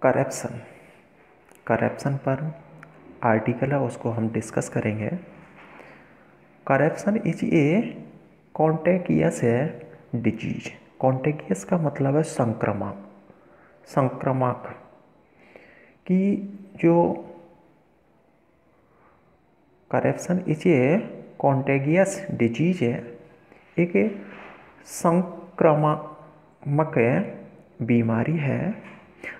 Corruption corruption पर article है, उसको हम डिस्कस करेंगे। Corruption is a contagious disease. Contagious का मतलब है संक्रामक कि जो corruption is a contagious disease है, एक संक्रामक बीमारी है।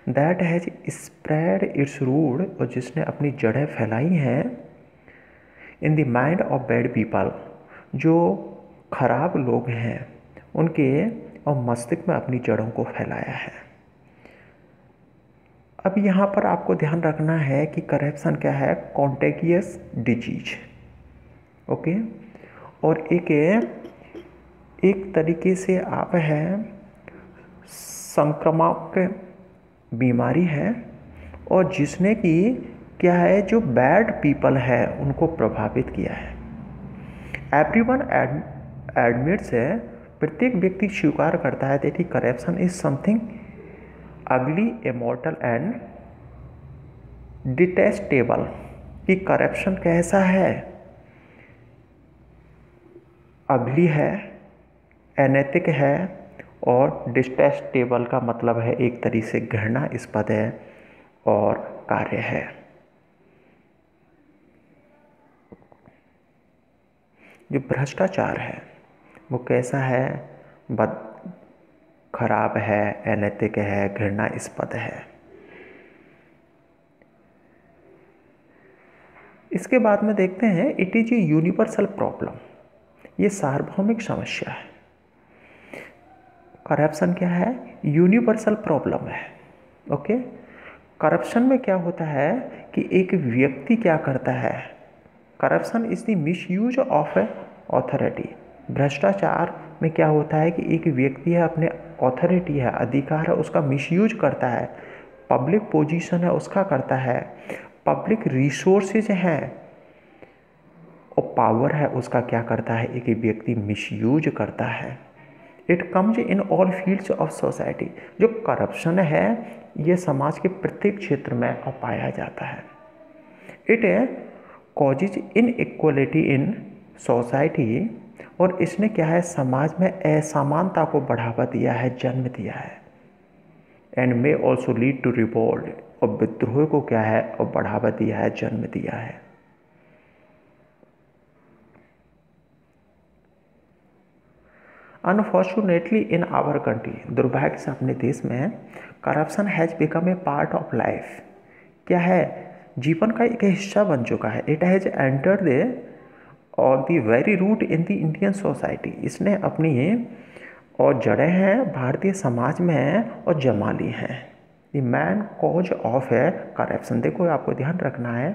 That has spread its root, और जिसने अपनी जड़ें फैलाई हैं in the mind of bad people, जो खराब लोग हैं उनके और मस्तिष्क में अपनी जड़ों को फैलाया है। अब यहाँ पर आपको ध्यान रखना है कि करप्शन क्या है, कॉन्टेगियस डिजीज। ओके, और एक तरीके से आप है संक्रामक बीमारी है, और जिसने कि क्या है, जो बैड पीपल है उनको प्रभावित किया है। एवरीवन एडमिट्स है, प्रत्येक व्यक्ति स्वीकार करता है दैट करप्शन इज समथिंग अगली, इमोर्टल एंड डिटेस्टेबल। कि करप्शन कैसा है, अगली है, अनैतिक है, और डिटेस्टेबल का मतलब है एक तरीके से घृणास्पद है और कार्य है। जो भ्रष्टाचार है वो कैसा है, खराब है, अनैतिक है, घृणास्पद है। इसके बाद में देखते हैं it is a universal problem. ये सार्वभौमिक समस्या है। करप्शन क्या है, यूनिवर्सल प्रॉब्लम है। ओके, करप्शन में क्या होता है कि एक व्यक्ति क्या करता है, corruption is the misuse of authority. भ्रष्टाचार में क्या होता है कि एक व्यक्ति है, अपने ऑथोरिटी है, अधिकार है, उसका मिसयूज करता है, पब्लिक पोजीशन है उसका करता है, पब्लिक रिसोर्सेज हैं और पावर है उसका क्या करता है, एक व्यक्ति मिसयूज करता है। It comes in all fields of society. जो करप्शन है ये समाज के प्रत्येक क्षेत्र में पाया जाता है। It causes inequality in society, और इसने क्या है, समाज में असमानता को बढ़ावा दिया है, जन्म दिया है। And may also lead to revolt, और विद्रोह को क्या है, और बढ़ावा दिया है, जन्म दिया है। अनफॉर्चुनेटली इन आवर कंट्री, दुर्भाग्य से अपने देश में corruption has become a part of life. क्या है, जीवन का एक हिस्सा बन चुका है। इट हैज़ एंटर्ड द और the very root in the Indian society. इसने अपनी और जड़ें हैं भारतीय समाज में हैं और जमा ली हैं। द मैन कॉज ऑफ है करप्शन। देखो आपको ध्यान रखना है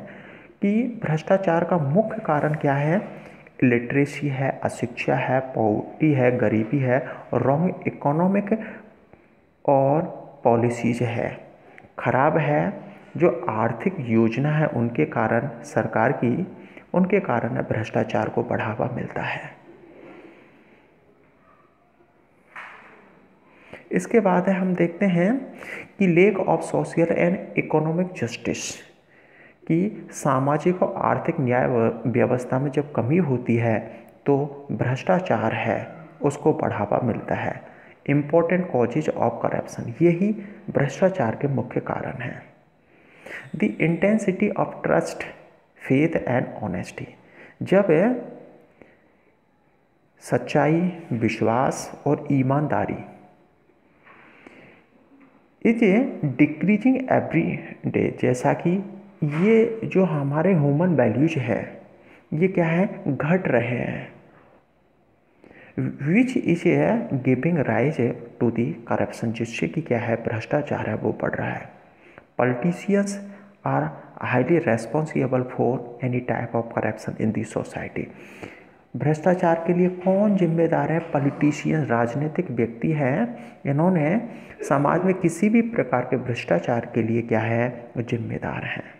कि भ्रष्टाचार का मुख्य कारण क्या है, लिटरेसी है, अशिक्षा है, पॉवर्टी है, गरीबी है, और रॉन्ग इकोनॉमिक और पॉलिसीज है, खराब है। जो आर्थिक योजना है उनके कारण, सरकार की, उनके कारण भ्रष्टाचार को बढ़ावा मिलता है। इसके बाद हम देखते हैं कि lake of social and economic justice, कि सामाजिक और आर्थिक न्याय व्यवस्था में जब कमी होती है तो भ्रष्टाचार है उसको बढ़ावा मिलता है। इम्पोर्टेंट कॉजेज ऑफ करप्शन, यही भ्रष्टाचार के मुख्य कारण हैं। The intensity of trust, faith and honesty, जब सच्चाई, विश्वास और ईमानदारी इज डिक्रीजिंग एवरी डे, जैसा कि ये जो हमारे ह्यूमन वैल्यूज है ये क्या है, घट रहे हैं। Which is giving rise to the corruption, जिससे कि क्या है, भ्रष्टाचार है वो बढ़ रहा है। Politicians are highly responsible for any type of corruption in the society. भ्रष्टाचार के लिए कौन जिम्मेदार है, पॉलिटिशियन, राजनीतिक व्यक्ति हैं, इन्होंने समाज में किसी भी प्रकार के भ्रष्टाचार के लिए क्या है, जिम्मेदार हैं।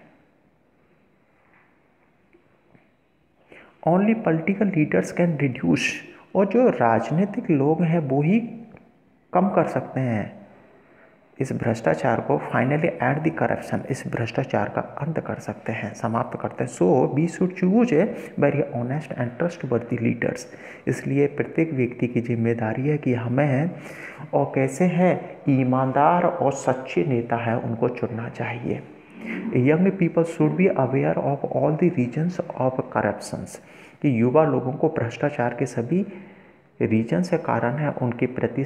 Only political leaders can reduce, और जो राजनीतिक लोग हैं वो ही कम कर सकते हैं इस भ्रष्टाचार को फाइनली एट द करप्शन, इस भ्रष्टाचार का अंत कर सकते हैं, समाप्त करते हैं। So we should choose a very honest and trustworthy leaders. इसलिए प्रत्येक व्यक्ति की जिम्मेदारी है कि हमें और कैसे हैं ईमानदार और सच्चे नेता हैं उनको चुनना चाहिए। Young people should be aware of all the reasons of corruptions, कि युवा लोगों को भ्रष्टाचार के सभी रीजन से कारण है उनके प्रति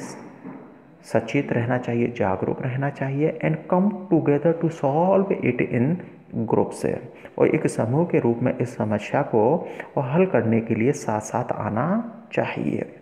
सचेत रहना चाहिए, जागरूक रहना चाहिए, and come together to solve it in group से, और एक समूह के रूप में इस समस्या को हल करने के लिए साथ साथ आना चाहिए।